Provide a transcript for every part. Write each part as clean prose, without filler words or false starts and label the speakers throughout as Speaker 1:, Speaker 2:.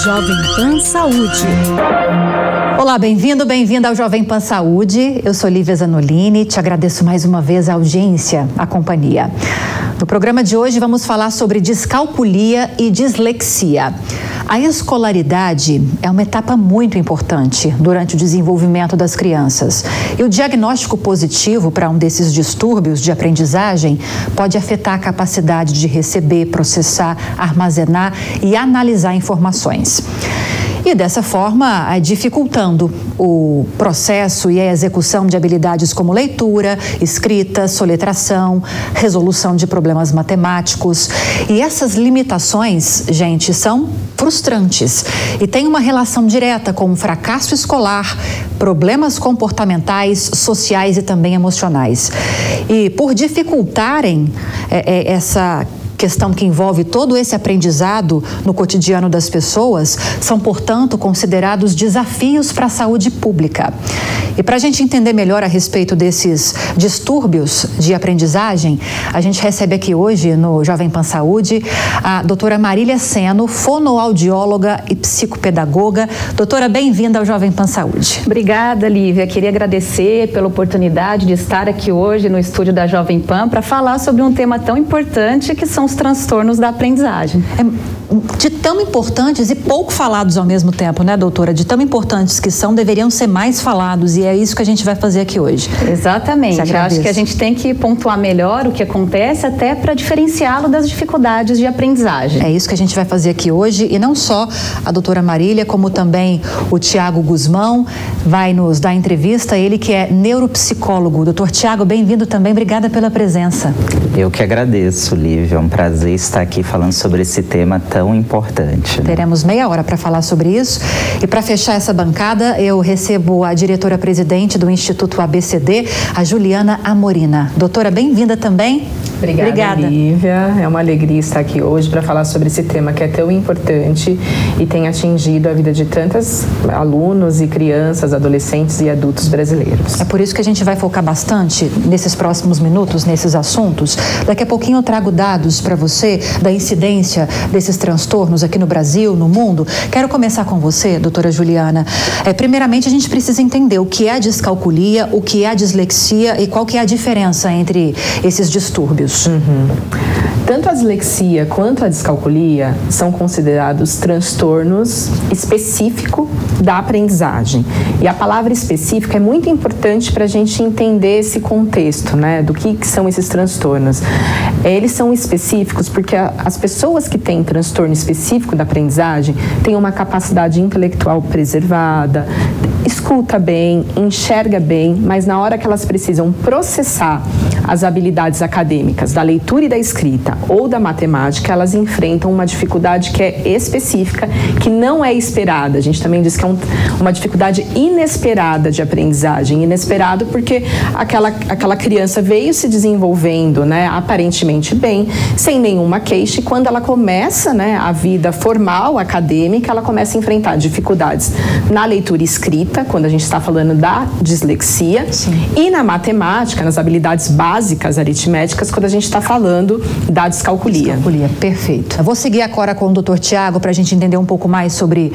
Speaker 1: Jovem Pan Saúde.
Speaker 2: Olá, bem-vindo, bem-vinda ao Jovem Pan Saúde. Eu sou Lívia Zanolini, te agradeço mais uma vez a audiência, a companhia. No programa de hoje vamos falar sobre descalculia e dislexia. A escolaridade é uma etapa muito importante durante o desenvolvimento das crianças. E o diagnóstico positivo para um desses distúrbios de aprendizagem pode afetar a capacidade de receber, processar, armazenar e analisar informações. E dessa forma, dificultando o processo e a execução de habilidades como leitura, escrita, soletração, resolução de problemas matemáticos. E essas limitações, gente, são frustrantes e têm uma relação direta com o fracasso escolar, problemas comportamentais, sociais e também emocionais. E por dificultarem essa questão que envolve todo esse aprendizado no cotidiano das pessoas, são, portanto, considerados desafios para a saúde pública. E para a gente entender melhor a respeito desses distúrbios de aprendizagem, a gente recebe aqui hoje no Jovem Pan Saúde a doutora Marília Seno, fonoaudióloga e psicopedagoga. Doutora, bem-vinda ao Jovem Pan Saúde.
Speaker 3: Obrigada, Lívia. Queria agradecer pela oportunidade de estar aqui hoje no estúdio da Jovem Pan para falar sobre um tema tão importante que são os transtornos da aprendizagem.
Speaker 2: De tão importantes e pouco falados ao mesmo tempo, né, doutora? De tão importantes que são, deveriam ser mais falados, e é isso que a gente vai fazer aqui hoje.
Speaker 3: Exatamente. Eu acho que a gente tem que pontuar melhor o que acontece, até para diferenciá-lo das dificuldades de aprendizagem.
Speaker 2: É isso que a gente vai fazer aqui hoje, e não só a doutora Marília, como também o Tiago Guzmão vai nos dar entrevista, ele que é neuropsicólogo. Doutor Tiago, bem-vindo também, obrigada pela presença.
Speaker 4: Eu que agradeço, Lívia, é um prazer estar aqui falando sobre esse tema tão importante.
Speaker 2: Teremos meia hora para falar sobre isso. E para fechar essa bancada, eu recebo a diretora-presidente do Instituto ABCD, a Juliana Amorina. Doutora, bem-vinda também.
Speaker 5: Obrigada, Lívia. É uma alegria estar aqui hoje para falar sobre esse tema que é tão importante e tem atingido a vida de tantos alunos e crianças, adolescentes e adultos brasileiros.
Speaker 2: É por isso que a gente vai focar bastante nesses próximos minutos, nesses assuntos. Daqui a pouquinho eu trago dados para você da incidência desses transtornos aqui no Brasil, no mundo. Quero começar com você, doutora Juliana. Primeiramente, a gente precisa entender o que é a descalculia, o que é a dislexia e qual que é a diferença entre esses distúrbios.
Speaker 5: Tanto a dislexia quanto a descalculia são considerados transtornos específicos da aprendizagem. E a palavra específica é muito importante para a gente entender esse contexto, né, do que são esses transtornos. Eles são específicos porque as pessoas que têm transtorno específico da aprendizagem têm uma capacidade intelectual preservada, escuta bem, enxerga bem, mas na hora que elas precisam processar as habilidades acadêmicas da leitura e da escrita ou da matemática, elas enfrentam uma dificuldade que é específica, que não é esperada. A gente também diz que é uma dificuldade inesperada de aprendizagem. Inesperado porque aquela criança veio se desenvolvendo, né, aparentemente bem, sem nenhuma queixa, e quando ela começa, né, a vida formal, acadêmica, ela começa a enfrentar dificuldades na leitura e escrita, quando a gente está falando da dislexia, sim, e na matemática, nas habilidades básicas aritméticas, quando a gente está falando da descalculia.
Speaker 2: Descalculia, perfeito. Eu vou seguir agora com o doutor Tiago para a gente entender um pouco mais sobre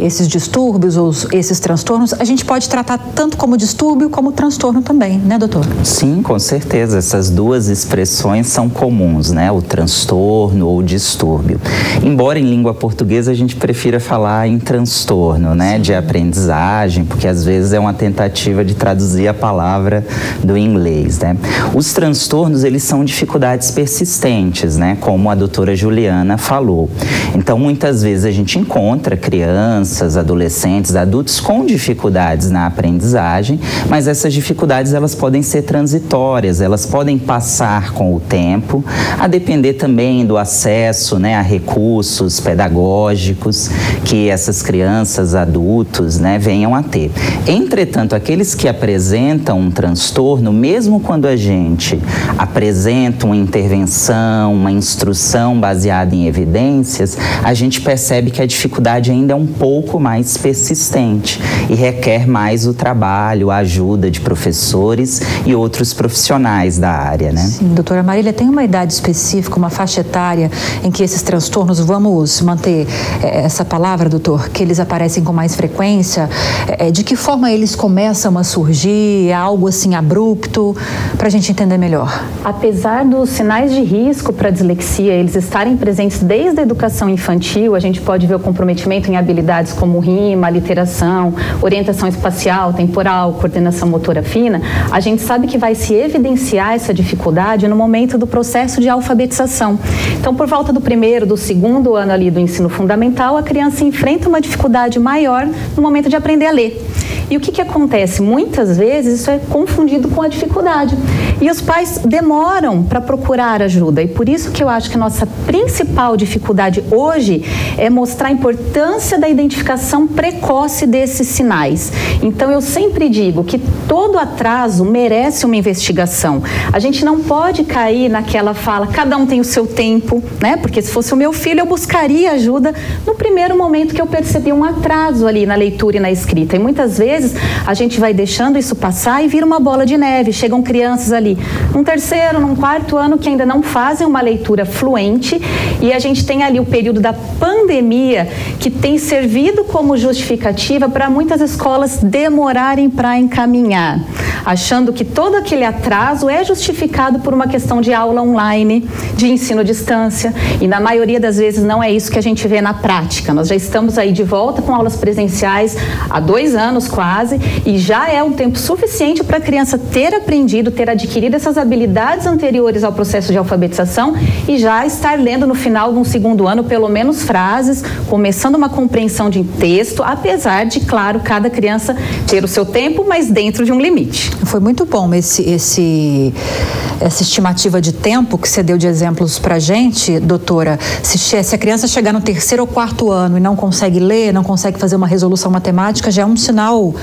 Speaker 2: esses distúrbios ou esses transtornos. A gente pode tratar tanto como distúrbio como transtorno também, né, doutor?
Speaker 4: Sim, com certeza. Essas duas expressões são comuns, né? O transtorno ou o distúrbio. Embora em língua portuguesa a gente prefira falar em transtorno, né, de aprendizagem, porque às vezes é uma tentativa de traduzir a palavra do inglês, né? Os transtornos, eles são dificuldades persistentes, né, como a doutora Juliana falou. Então, muitas vezes a gente encontra crianças, adolescentes, adultos com dificuldades na aprendizagem, mas essas dificuldades, elas podem ser transitórias, elas podem passar com o tempo, a depender também do acesso, né, a recursos pedagógicos que essas crianças, adultos, né, venham venham a ter. Entretanto, aqueles que apresentam um transtorno, mesmo quando a gente apresenta uma intervenção, uma instrução baseada em evidências, a gente percebe que a dificuldade ainda é um pouco mais persistente e requer mais o trabalho, a ajuda de professores e outros profissionais da área, né?
Speaker 2: Sim, doutora Marília, tem uma idade específica, uma faixa etária em que esses transtornos, vamos manter essa palavra, doutor, que eles aparecem com mais frequência? De que forma eles começam a surgir? É algo assim abrupto? Para a gente entender melhor.
Speaker 3: Apesar dos sinais de risco para a dislexia, eles estarem presentes desde a educação infantil, a gente pode ver o comprometimento em habilidades como rima, literação, orientação espacial, temporal, coordenação motora fina. A gente sabe que vai se evidenciar essa dificuldade no momento do processo de alfabetização. Então, por volta do primeiro, do segundo ano ali do ensino fundamental, a criança enfrenta uma dificuldade maior no momento de aprender a ler. E o que acontece? Muitas vezes isso é confundido com a dificuldade. E os pais demoram para procurar ajuda. E por isso que eu acho que a nossa principal dificuldade hoje é mostrar a importância da identificação precoce desses sinais. Então eu sempre digo que todo atraso merece uma investigação. A gente não pode cair naquela fala, cada um tem o seu tempo, né? Porque se fosse o meu filho, eu buscaria ajuda no primeiro momento que eu percebi um atraso ali na leitura e na escrita. E muitas vezes a gente vai deixando isso passar e vira uma bola de neve. Chegam crianças ali num terceiro, num quarto ano que ainda não fazem uma leitura fluente, e a gente tem ali o período da pandemia que tem servido como justificativa para muitas escolas demorarem para encaminhar, achando que todo aquele atraso é justificado por uma questão de aula online, de ensino à distância, e na maioria das vezes não é isso que a gente vê na prática. Nós já estamos aí de volta com aulas presenciais há 2 anos quase, e já é um tempo suficiente para a criança ter aprendido, ter adquirido essas habilidades anteriores ao processo de alfabetização e já estar lendo no final de um segundo ano pelo menos frases, começando uma compreensão de texto, apesar de, claro, cada criança ter o seu tempo, mas dentro de um limite.
Speaker 2: Foi muito bom essa estimativa de tempo que você deu de exemplos para a gente, doutora. Se a criança chegar no 3º ou 4º ano e não consegue ler, não consegue fazer uma resolução matemática, já é um sinal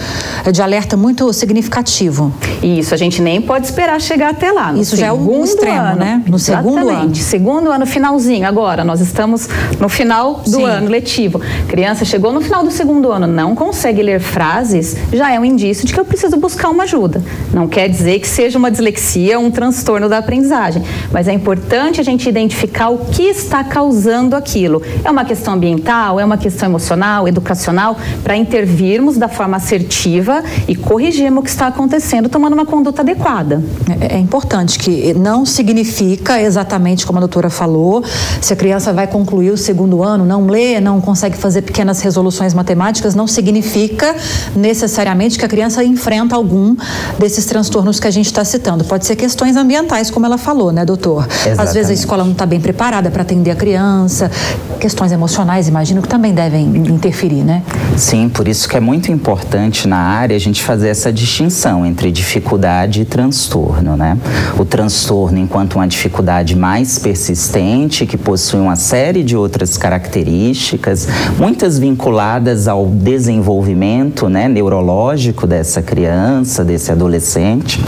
Speaker 2: de alerta muito significativo.
Speaker 3: Isso, a gente nem pode esperar chegar até lá.
Speaker 2: Isso já é um extremo, né? No segundo ano.
Speaker 3: Segundo ano, finalzinho. Agora, nós estamos no final do ano letivo. Criança chegou no final do segundo ano, não consegue ler frases, já é um indício de que eu preciso buscar uma ajuda. Não quer dizer que seja uma dislexia ou um transtorno da aprendizagem, mas é importante a gente identificar o que está causando aquilo. É uma questão ambiental, é uma questão emocional, educacional, para intervirmos da forma assertiva e corrigirmos o que está acontecendo, tomando uma conduta adequada.
Speaker 2: É importante que não significa exatamente como a doutora falou, se a criança vai concluir o segundo ano, não lê, não consegue fazer pequenas resoluções matemáticas, não significa necessariamente que a criança enfrenta algum desses transtornos que a gente está citando. Pode ser questões ambientais, como ela falou, né, doutor?
Speaker 4: Exatamente.
Speaker 2: Às vezes a escola não está bem preparada para atender a criança, questões emocionais, imagino que também devem interferir, né?
Speaker 4: Sim, por isso que é muito importante na área a gente fazer essa distinção entre dificuldade e transtorno, né? O transtorno enquanto uma dificuldade mais persistente, que possui uma série de outras características, muitas vinculadas ao desenvolvimento, né, neurológico dessa criança, desse adolescente,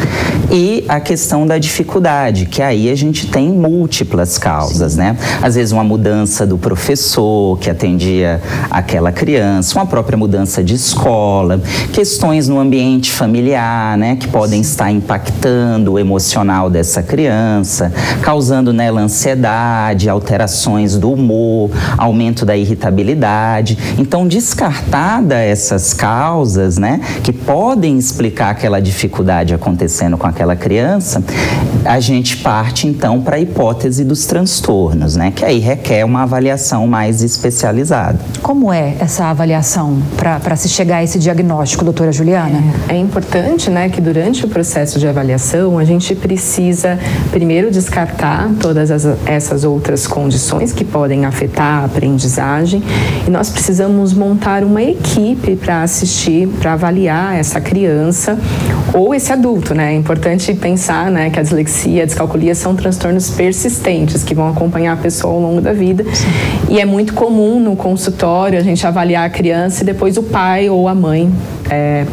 Speaker 4: e a questão da dificuldade, que aí a gente tem múltiplas causas, né? Às vezes uma mudança do professor que atendia aquela criança, uma própria mudança de escola, questões no ambiente familiar, né, que podem estar impactando o emocional dessa criança, causando nela ansiedade, alterações do humor, aumento da irritabilidade. Então, descartada essas causas, né, que podem explicar aquela dificuldade acontecendo com aquela criança, a gente parte então para a hipótese dos transtornos, né, que aí requer uma avaliação mais especializada.
Speaker 2: Como é essa avaliação para se chegar a esse diagnóstico, doutora Juliana?
Speaker 5: É importante, né, que durante o processo de avaliação a gente precisa primeiro descartar todas essas outras condições que podem afetar a aprendizagem, e nós precisamos montar uma equipe para assistir, para avaliar essa criança ou esse adulto, né? É importante pensar, né, que a dislexia e a descalculia são transtornos persistentes que vão acompanhar a pessoa ao longo da vida. E é muito comum no consultório a gente avaliar a criança e depois o pai ou a mãe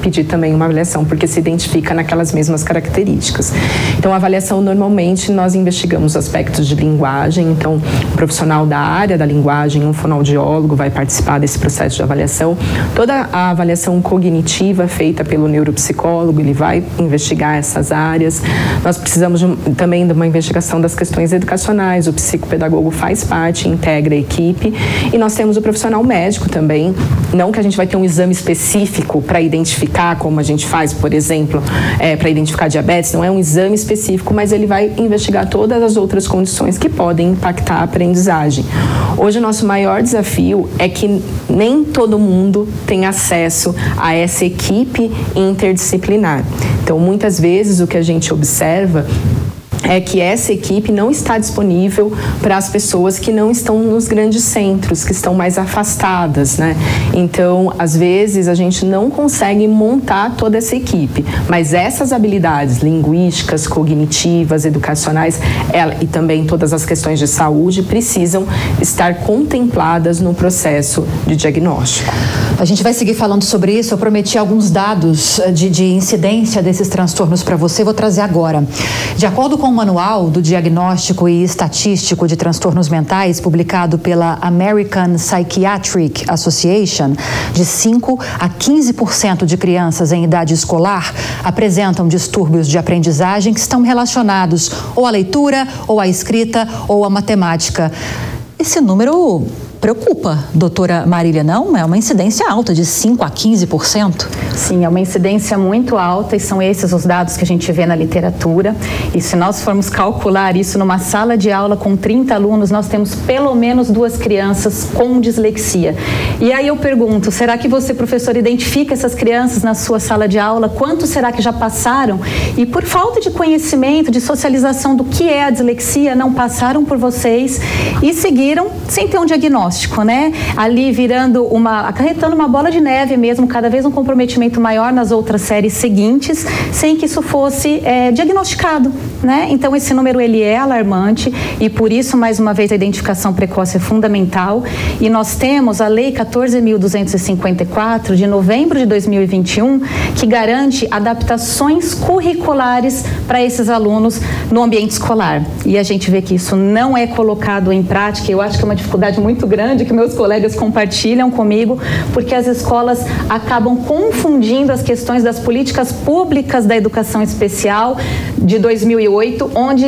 Speaker 5: pedir também uma avaliação, porque se identifica naquelas mesmas características. Então, a avaliação, normalmente, nós investigamos aspectos de linguagem, então, um profissional da área da linguagem, um fonoaudiólogo vai participar desse processo de avaliação. Toda a avaliação cognitiva feita pelo neuropsicólogo, ele vai investigar essas áreas. Nós precisamos também de uma investigação das questões educacionais, o psicopedagogo faz parte, integra a equipe, e nós temos o profissional médico também, não que a gente vai ter um exame específico para identificar, como a gente faz, por exemplo, para identificar diabetes, não é um exame específico, mas ele vai investigar todas as outras condições que podem impactar a aprendizagem. Hoje, o nosso maior desafio é que nem todo mundo tem acesso a essa equipe interdisciplinar. Então, muitas vezes, o que a gente observa é que essa equipe não está disponível para as pessoas que não estão nos grandes centros, que estão mais afastadas, né? Então, às vezes, a gente não consegue montar toda essa equipe, mas essas habilidades linguísticas, cognitivas, educacionais e também todas as questões de saúde precisam estar contempladas no processo de diagnóstico.
Speaker 2: A gente vai seguir falando sobre isso. Eu prometi alguns dados de incidência desses transtornos para você, vou trazer agora. De acordo com o Manual do Diagnóstico e Estatístico de Transtornos Mentais, publicado pela American Psychiatric Association, de 5 a 15% de crianças em idade escolar apresentam distúrbios de aprendizagem que estão relacionados ou à leitura, ou à escrita, ou à matemática. Esse número preocupa, doutora Marília, não? É uma incidência alta, de 5 a 15%?
Speaker 3: Sim, é uma incidência muito alta e são esses os dados que a gente vê na literatura. E se nós formos calcular isso numa sala de aula com 30 alunos, nós temos pelo menos 2 crianças com dislexia. E aí eu pergunto, será que você, professor, identifica essas crianças na sua sala de aula? Quantos será que já passaram? E por falta de conhecimento, de socialização do que é a dislexia, não passaram por vocês e seguiram sem ter um diagnóstico, né? Ali acarretando uma bola de neve mesmo, cada vez um comprometimento maior nas outras séries seguintes, sem que isso fosse diagnosticado, né? Então esse número ele é alarmante e por isso, mais uma vez, a identificação precoce é fundamental. E nós temos a Lei 14.254 de novembro de 2021 que garante adaptações curriculares para esses alunos no ambiente escolar. E a gente vê que isso não é colocado em prática. Eu acho que é uma dificuldade muito grande que meus colegas compartilham comigo, porque as escolas acabam confundindo as questões das políticas públicas da educação especial de 2008, onde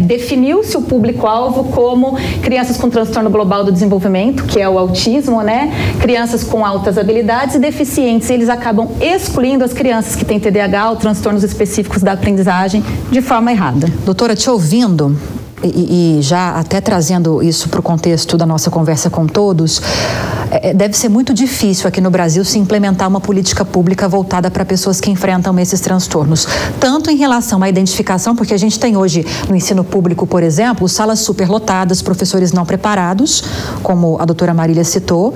Speaker 3: definiu-se o público-alvo como crianças com transtorno global do desenvolvimento, que é o autismo, né? Crianças com altas habilidades e deficientes. Eles acabam excluindo as crianças que têm TDAH ou transtornos específicos da aprendizagem de forma errada.
Speaker 2: Doutora, te ouvindo, e já até trazendo isso para o contexto da nossa conversa com todos, deve ser muito difícil aqui no Brasil se implementar uma política pública voltada para pessoas que enfrentam esses transtornos, tanto em relação à identificação, porque a gente tem hoje no ensino público, por exemplo, salas superlotadas, professores não preparados, como a doutora Marília citou,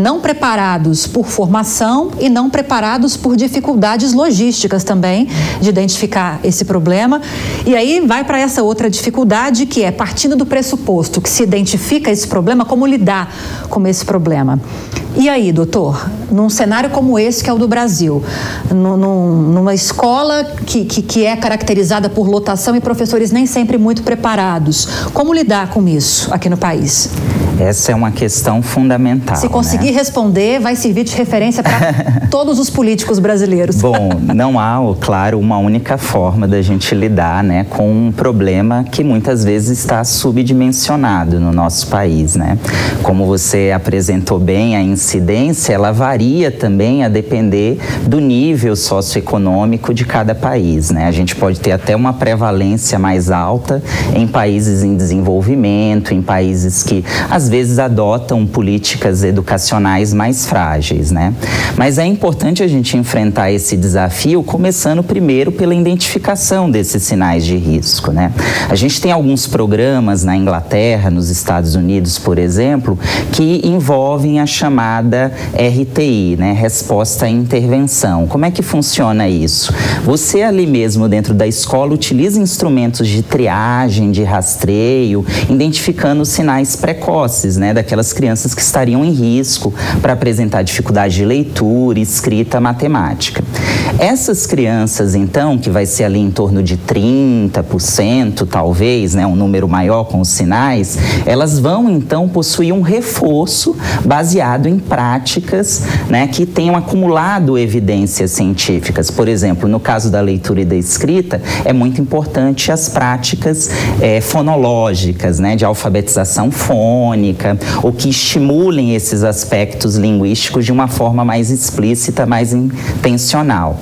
Speaker 2: não preparados por formação e não preparados por dificuldades logísticas também de identificar esse problema. E aí vai para essa outra dificuldade, que é partindo do pressuposto que se identifica esse problema, como lidar com esse problema. E aí, doutor, num cenário como esse, que é o do Brasil, numa escola que é caracterizada por lotação e professores nem sempre muito preparados, como lidar com isso aqui no país?
Speaker 4: Essa é uma questão fundamental.
Speaker 2: Se conseguir responder, vai servir de referência para todos os políticos brasileiros.
Speaker 4: Bom, não há, claro, uma única forma da gente lidar, né, com um problema que muitas vezes está subdimensionado no nosso país, né? Como você apresentou bem, a incidência, ela varia também a depender do nível socioeconômico de cada país, né? A gente pode ter até uma prevalência mais alta em países em desenvolvimento, em países que às vezes adotam políticas educacionais mais frágeis, né? Mas é importante a gente enfrentar esse desafio começando primeiro pela identificação desses sinais de risco, né? A gente tem alguns programas na Inglaterra, nos Estados Unidos, por exemplo, que envolvem a chamada RTI, né? Resposta à intervenção. Como é que funciona isso? Você ali mesmo dentro da escola utiliza instrumentos de triagem, de rastreio, identificando sinais precoces. precoces, né, daquelas crianças que estariam em risco para apresentar dificuldade de leitura, escrita, matemática. Essas crianças, então, que vai ser ali em torno de 30%, talvez, né, um número maior com os sinais, elas vão, então, possuir um reforço baseado em práticas, né, que tenham acumulado evidências científicas. Por exemplo, no caso da leitura e da escrita, é muito importante as práticas fonológicas, né, de alfabetização fônica, ou que estimulem esses aspectos linguísticos de uma forma mais explícita, mais intencional.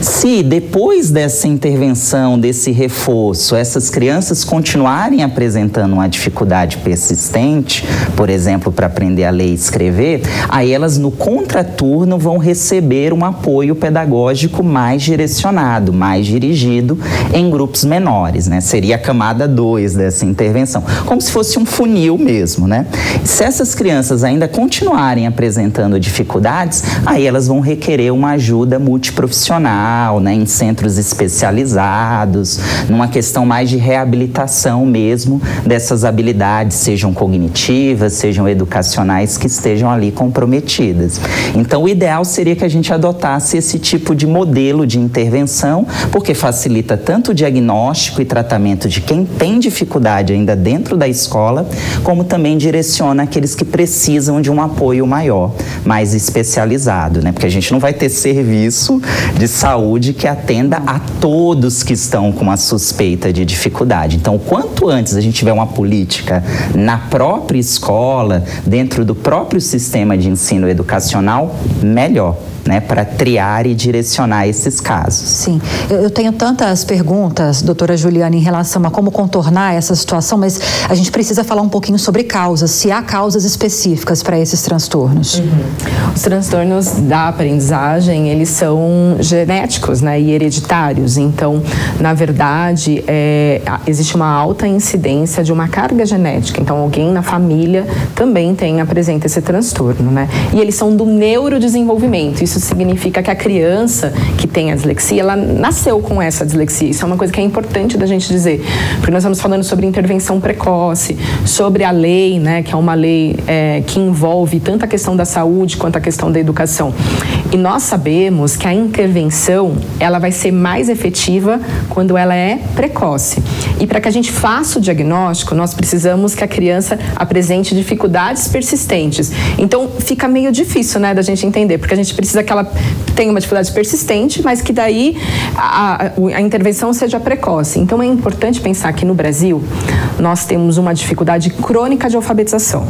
Speaker 4: Se depois dessa intervenção, desse reforço, essas crianças continuarem apresentando uma dificuldade persistente, por exemplo, para aprender a ler e escrever, aí elas no contraturno vão receber um apoio pedagógico mais direcionado, mais dirigido em grupos menores, né? Seria a camada 2 dessa intervenção, como se fosse um funil mesmo, né? Se essas crianças ainda continuarem apresentando dificuldades, aí elas vão requerer uma ajuda multiprofissional, né, em centros especializados, numa questão mais de reabilitação mesmo dessas habilidades, sejam cognitivas, sejam educacionais, que estejam ali comprometidas. Então, o ideal seria que a gente adotasse esse tipo de modelo de intervenção, porque facilita tanto o diagnóstico e tratamento de quem tem dificuldade ainda dentro da escola, como também direciona aqueles que precisam de um apoio maior, mais especializado, né? Porque a gente não vai ter serviço de saúde que atenda a todos que estão com uma suspeita de dificuldade. Então, quanto antes a gente tiver uma política na própria escola, dentro do próprio sistema de ensino educacional, melhor, né, para triar e direcionar esses casos.
Speaker 2: Sim, eu tenho tantas perguntas, doutora Juliana, em relação a como contornar essa situação, mas a gente precisa falar um pouquinho sobre causas, se há causas específicas para esses transtornos.
Speaker 5: Os transtornos da aprendizagem, eles são genéticos, né, e hereditários. Então, na verdade, existe uma alta incidência de uma carga genética. Então, alguém na família também apresenta esse transtorno, né? E eles são do neurodesenvolvimento. Isso significa que a criança que tem a dislexia, ela nasceu com essa dislexia. Isso é uma coisa que é importante da gente dizer, porque nós estamos falando sobre intervenção precoce, sobre a lei, né, que é uma lei que envolve tanto a questão da saúde quanto a questão da educação. E nós sabemos que a intervenção, ela vai ser mais efetiva quando ela é precoce. E para que a gente faça o diagnóstico, nós precisamos que a criança apresente dificuldades persistentes. Então, fica meio difícil, né, da gente entender, porque a gente precisa que ela tenha uma dificuldade persistente, mas que daí a intervenção seja precoce. Então, é importante pensar que no Brasil, nós temos uma dificuldade crônica de alfabetização.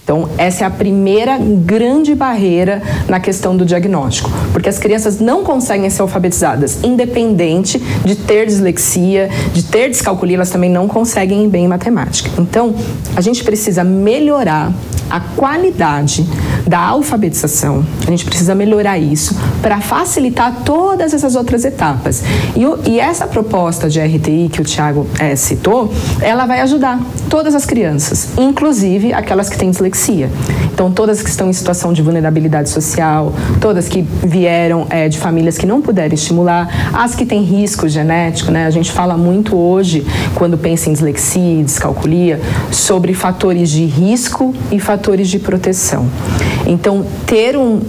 Speaker 5: Então, essa é a primeira grande barreira na questão do diagnóstico, porque as crianças não conseguem ser alfabetizadas, independente de ter dislexia, de ter descalculia, elas também não conseguem ir bem em matemática. Então, a gente precisa melhorar a qualidade da alfabetização, a gente precisa melhorar isso para facilitar todas essas outras etapas. E essa proposta de RTI que o Thiago citou, ela vai ajudar todas as crianças, inclusive aquelas que têm dislexia. Então, todas que estão em situação de vulnerabilidade social, todas que vieram de famílias que não puderam estimular, as que têm risco genético, né? A gente fala muito hoje, quando pensa em dislexia e descalculia, sobre fatores de risco e fatores de proteção. Então, ter um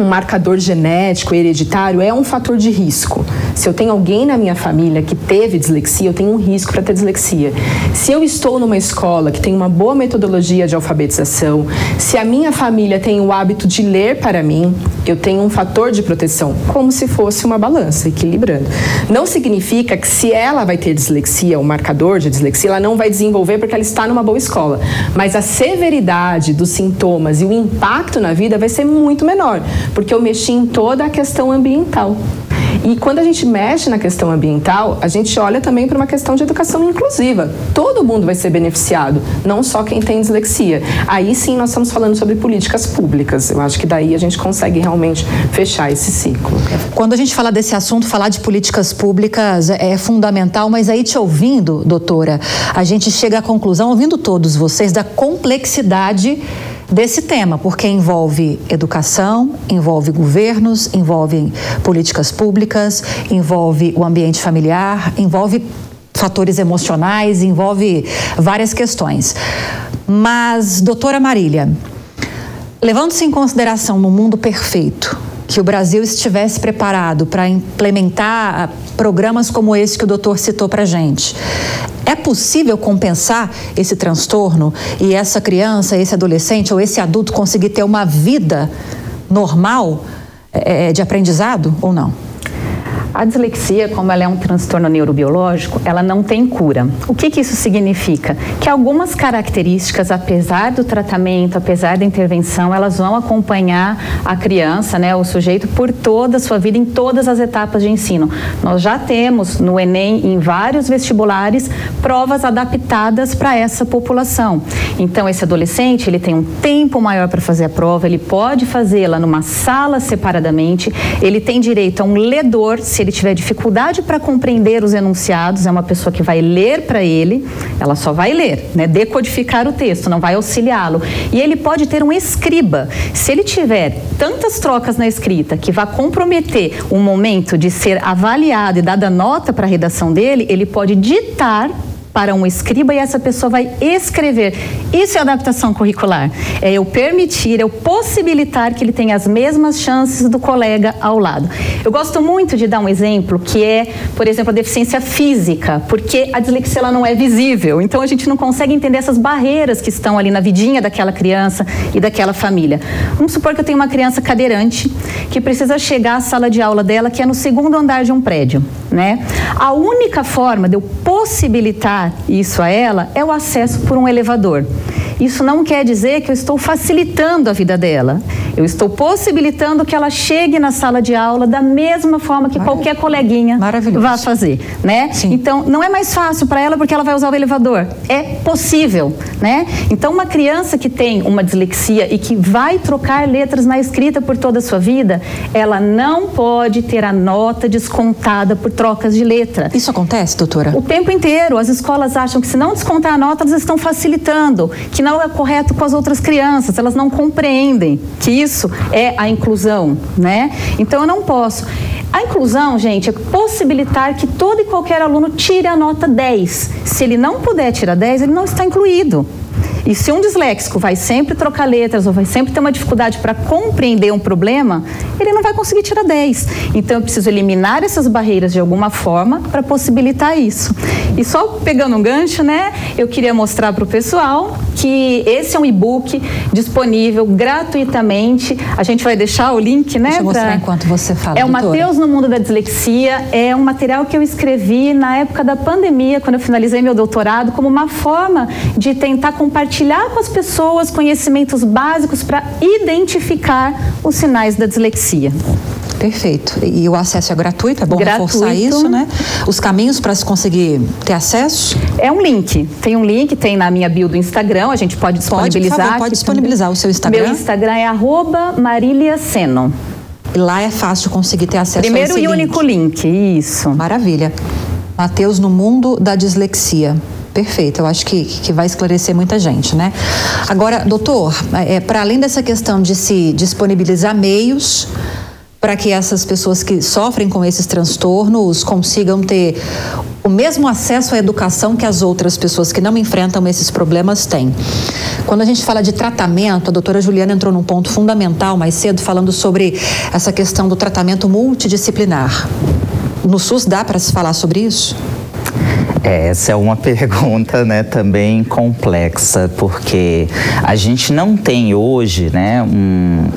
Speaker 5: marcador genético hereditário é um fator de risco. Se eu tenho alguém na minha família que teve dislexia, eu tenho um risco para ter dislexia. Se eu estou numa escola que tem uma boa metodologia de alfabetização, se a minha família tem o hábito de ler para mim, eu tenho um fator de proteção, como se fosse uma balança, equilibrando. Não significa que se ela vai ter dislexia, o marcador de dislexia, ela não vai desenvolver porque ela está numa boa escola. Mas a severidade dos sintomas e o impacto na vida vai ser muito menor, porque eu mexi em toda a questão ambiental. E quando a gente mexe na questão ambiental, a gente olha também para uma questão de educação inclusiva. Todo mundo vai ser beneficiado, não só quem tem dislexia. Aí sim nós estamos falando sobre políticas públicas. Eu acho que daí a gente consegue realmente fechar esse ciclo.
Speaker 2: Quando a gente fala desse assunto, falar de políticas públicas é fundamental, mas aí te ouvindo, doutora, a gente chega à conclusão, ouvindo todos vocês, da complexidade desse tema, porque envolve educação, envolve governos, envolve políticas públicas, envolve o ambiente familiar, envolve fatores emocionais, envolve várias questões. Mas, doutora Marília, levando-se em consideração no mundo perfeito, que o Brasil estivesse preparado para implementar programas como esse que o doutor citou para a gente, é possível compensar esse transtorno e essa criança, esse adolescente ou esse adulto conseguir ter uma vida normal de aprendizado ou não?
Speaker 3: A dislexia, como ela é um transtorno neurobiológico, ela não tem cura. O que isso significa? Que algumas características, apesar do tratamento, apesar da intervenção, elas vão acompanhar a criança, né, o sujeito, por toda a sua vida, em todas as etapas de ensino. Nós já temos no Enem, em vários vestibulares, provas adaptadas para essa população. Então, esse adolescente, ele tem um tempo maior para fazer a prova, ele pode fazê-la numa sala separadamente, ele tem direito a um ledor, se ele tiver dificuldade para compreender os enunciados, é uma pessoa que vai ler para ele, ela só vai ler, né, decodificar o texto, não vai auxiliá-lo. E ele pode ter um escriba. Se ele tiver tantas trocas na escrita que vai comprometer o momento de ser avaliado e dada nota para a redação dele, ele pode ditar para um escriba e essa pessoa vai escrever. Isso é adaptação curricular. É eu permitir, eu possibilitar que ele tenha as mesmas chances do colega ao lado. Eu gosto muito de dar um exemplo que é, por exemplo, a deficiência física, porque a dislexia ela não é visível. Então a gente não consegue entender essas barreiras que estão ali na vidinha daquela criança e daquela família. Vamos supor que eu tenho uma criança cadeirante que precisa chegar à sala de aula dela, que é no 2º andar de um prédio, né? A única forma de eu possibilitar isso a ela é o acesso por um elevador. Isso não quer dizer que eu estou facilitando a vida dela. Eu estou possibilitando que ela chegue na sala de aula da mesma forma que qualquer coleguinha vai fazer, né?
Speaker 2: Sim.
Speaker 3: Então, não é mais fácil para ela porque ela vai usar o elevador. É possível, né? Então, uma criança que tem uma dislexia e que vai trocar letras na escrita por toda a sua vida, ela não pode ter a nota descontada por trocas de letra.
Speaker 2: Isso acontece, doutora?
Speaker 3: O tempo inteiro. As escolas acham que se não descontar a nota, elas estão facilitando, que não é correto com as outras crianças, elas não compreendem que isso é a inclusão, né? Então eu não posso. A inclusão, gente, é possibilitar que todo e qualquer aluno tire a nota 10. Se ele não puder tirar 10, ele não está incluído. E se um disléxico vai sempre trocar letras ou vai sempre ter uma dificuldade para compreender um problema, ele não vai conseguir tirar 10. Então eu preciso eliminar essas barreiras de alguma forma para possibilitar isso. E só pegando um gancho, né, eu queria mostrar para o pessoal que esse é um e-book disponível gratuitamente. A gente vai deixar o link, né?
Speaker 2: Deixa eu mostrar enquanto você fala,
Speaker 3: É o
Speaker 2: doutora.
Speaker 3: Mateus no Mundo da Dislexia. É um material que eu escrevi na época da pandemia, quando eu finalizei meu doutorado, como uma forma de tentar compartilhar com as pessoas conhecimentos básicos para identificar os sinais da dislexia.
Speaker 2: Perfeito. E o acesso é gratuito? É bom reforçar isso, né? Os caminhos para se conseguir ter acesso?
Speaker 3: É um link. Tem um link, tem na minha bio do Instagram, a gente pode disponibilizar.
Speaker 2: Por favor, pode disponibilizar o seu Instagram.
Speaker 3: Meu Instagram é @mariliaseno.
Speaker 2: E lá é fácil conseguir ter acesso
Speaker 3: Primeiro
Speaker 2: a esse
Speaker 3: e único link, isso.
Speaker 2: Maravilha. Mateus no Mundo da Dislexia. Perfeito, eu acho que vai esclarecer muita gente, né? Agora, doutor, para além dessa questão de se disponibilizar meios para que essas pessoas que sofrem com esses transtornos consigam ter o mesmo acesso à educação que as outras pessoas que não enfrentam esses problemas têm. Quando a gente fala de tratamento, a doutora Juliana entrou num ponto fundamental mais cedo, falando sobre essa questão do tratamento multidisciplinar. No SUS dá para se falar sobre isso?
Speaker 4: Essa é uma pergunta, né, também complexa, porque a gente não tem hoje, né,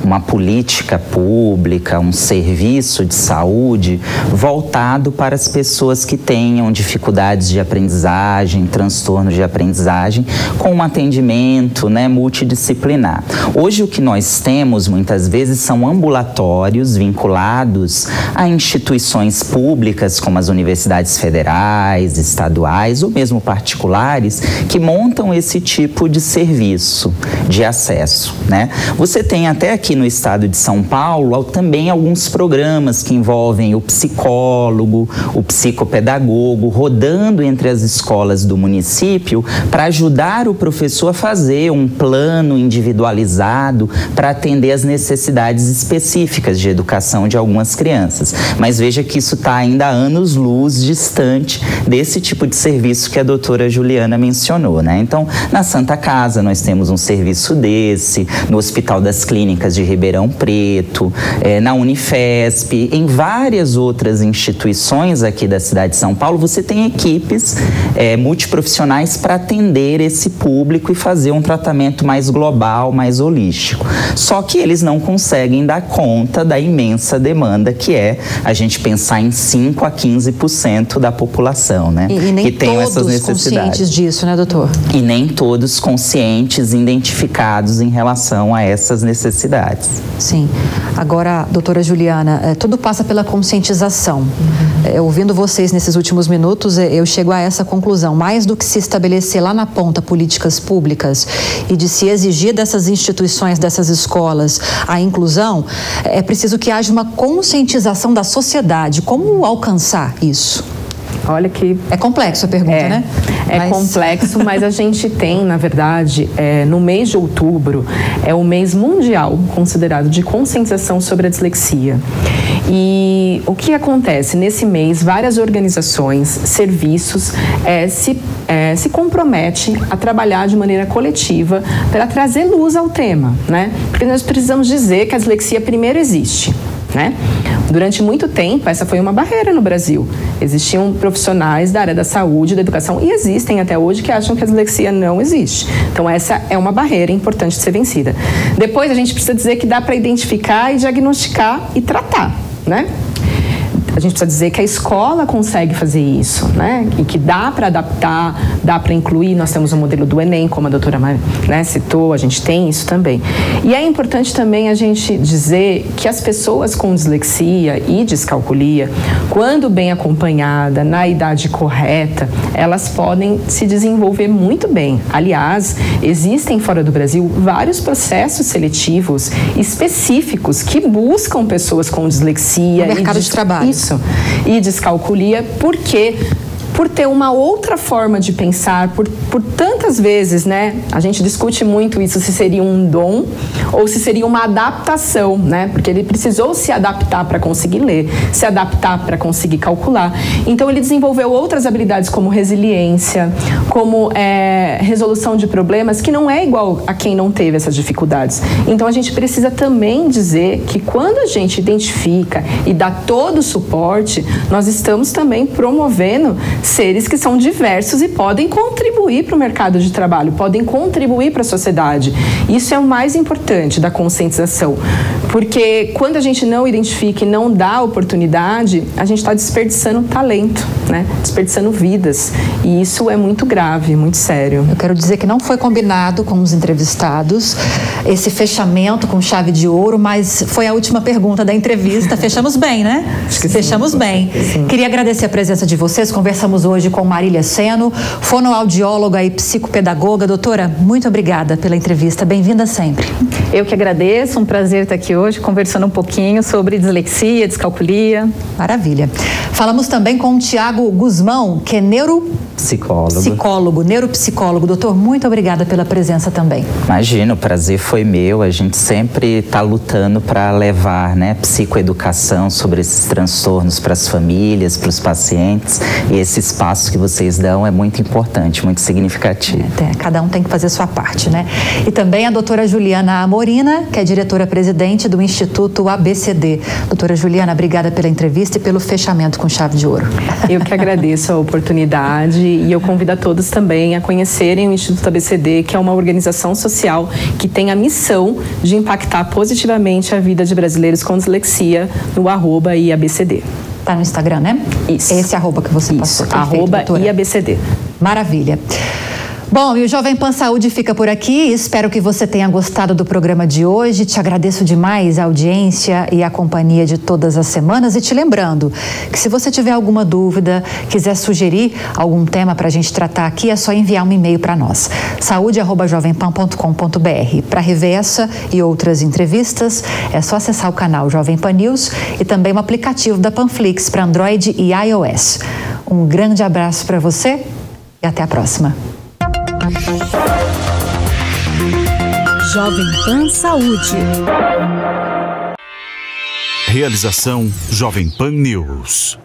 Speaker 4: uma política pública, um serviço de saúde voltado para as pessoas que tenham dificuldades de aprendizagem, transtornos de aprendizagem, com um atendimento, né, multidisciplinar. Hoje o que nós temos muitas vezes são ambulatórios vinculados a instituições públicas como as universidades federais, estaduais ou mesmo particulares que montam esse tipo de serviço de acesso, né? Você tem até aqui no estado de São Paulo também alguns programas que envolvem o psicólogo, o psicopedagogo, rodando entre as escolas do município para ajudar o professor a fazer um plano individualizado para atender as necessidades específicas de educação de algumas crianças. Mas veja que isso está ainda a anos-luz distante desse tipo tipo de serviço que a doutora Juliana mencionou, né? Então, na Santa Casa nós temos um serviço desse, no Hospital das Clínicas de Ribeirão Preto, na Unifesp, em várias outras instituições aqui da cidade de São Paulo, você tem equipes multiprofissionais para atender esse público e fazer um tratamento mais global, mais holístico. Só que eles não conseguem dar conta da imensa demanda que é a gente pensar em 5 a 15% da população, né?
Speaker 2: E nem
Speaker 4: que tem essas necessidades.
Speaker 2: Conscientes disso, né, doutor?
Speaker 4: E nem todos conscientes, identificados em relação a essas necessidades.
Speaker 2: Sim. Agora, doutora Juliana, tudo passa pela conscientização. Ouvindo vocês nesses últimos minutos, eu chego a essa conclusão. Mais do que se estabelecer lá na ponta políticas públicas e de se exigir dessas instituições, dessas escolas, a inclusão, é preciso que haja uma conscientização da sociedade. Como alcançar isso?
Speaker 5: Olha que...
Speaker 2: É complexo a pergunta, né?
Speaker 5: Complexo, mas a gente tem, na verdade, no mês de outubro, é o mês mundial considerado de conscientização sobre a dislexia. E o que acontece? Nesse mês, várias organizações, serviços se comprometem a trabalhar de maneira coletiva para trazer luz ao tema, né? Porque nós precisamos dizer que a dislexia primeiro existe, né? Durante muito tempo, essa foi uma barreira no Brasil. Existiam profissionais da área da saúde, da educação, e existem até hoje que acham que a dislexia não existe. Então, essa é uma barreira importante de ser vencida. Depois, a gente precisa dizer que dá para identificar e diagnosticar e tratar, né? A gente precisa dizer que a escola consegue fazer isso, né? E que dá para adaptar, dá para incluir. Nós temos o modelo do Enem, como a doutora citou, a gente tem isso também. E é importante também a gente dizer que as pessoas com dislexia e descalculia, quando bem acompanhada, na idade correta, elas podem se desenvolver muito bem. Aliás, existem fora do Brasil vários processos seletivos específicos que buscam pessoas com dislexia.
Speaker 2: No mercado de trabalho.
Speaker 5: Isso. E descalculia, porque por ter uma outra forma de pensar, por tantas vezes, né? A gente discute muito isso, se seria um dom ou se seria uma adaptação, né? Porque ele precisou se adaptar para conseguir ler, se adaptar para conseguir calcular. Então, ele desenvolveu outras habilidades como resiliência, como resolução de problemas, que não é igual a quem não teve essas dificuldades. Então, a gente precisa também dizer que quando a gente identifica e dá todo o suporte, nós estamos também promovendo seres que são diversos e podem contribuir para o mercado de trabalho, podem contribuir para a sociedade. Isso é o mais importante da conscientização, porque quando a gente não identifica e não dá oportunidade, a gente está desperdiçando talento, né? Desperdiçando vidas, e isso é muito grave, muito sério.
Speaker 2: Eu quero dizer que não foi combinado com os entrevistados esse fechamento com chave de ouro, mas foi a última pergunta da entrevista. Fechamos bem, né?
Speaker 5: Acho que
Speaker 2: fechamos
Speaker 5: sim,
Speaker 2: bem.
Speaker 5: Sim.
Speaker 2: Queria agradecer a presença de vocês. Conversamos hoje com Marília Seno, fonoaudióloga e psicopedagoga. Doutora, muito obrigada pela entrevista. Bem-vinda sempre.
Speaker 3: Eu que agradeço, um prazer estar aqui hoje conversando um pouquinho sobre dislexia, descalculia.
Speaker 2: Maravilha. Falamos também com o Tiago Guzmão, que é neuropsicólogo. Doutor, muito obrigada pela presença também.
Speaker 4: Imagina, o prazer foi meu. A gente sempre está lutando para levar, né, psicoeducação sobre esses transtornos para as famílias, para os pacientes. E esse espaço que vocês dão é muito importante, muito significativo.
Speaker 2: Cada um tem que fazer a sua parte, né? E também a doutora Juliana Amorina, que é diretora-presidente do Instituto ABCD. Doutora Juliana, obrigada pela entrevista e pelo fechamento com chave de ouro.
Speaker 5: Eu que agradeço a oportunidade e eu convido a todos também a conhecerem o Instituto ABCD, que é uma organização social que tem a missão de impactar positivamente a vida de brasileiros com dislexia no @iabcd.
Speaker 2: Tá no Instagram, né?
Speaker 5: Isso.
Speaker 2: Esse arroba que você passou.
Speaker 5: @iabcd.
Speaker 2: Maravilha. Bom, e o Jovem Pan Saúde fica por aqui. Espero que você tenha gostado do programa de hoje. Te agradeço demais a audiência e a companhia de todas as semanas. E te lembrando que se você tiver alguma dúvida, quiser sugerir algum tema para a gente tratar aqui, é só enviar um e-mail para nós. saúde@jovempan.com.br. Para rever essa e outras entrevistas, é só acessar o canal Jovem Pan News e também o aplicativo da Panflix para Android e iOS. Um grande abraço para você e até a próxima.
Speaker 1: Jovem Pan Saúde. Realização Jovem Pan News.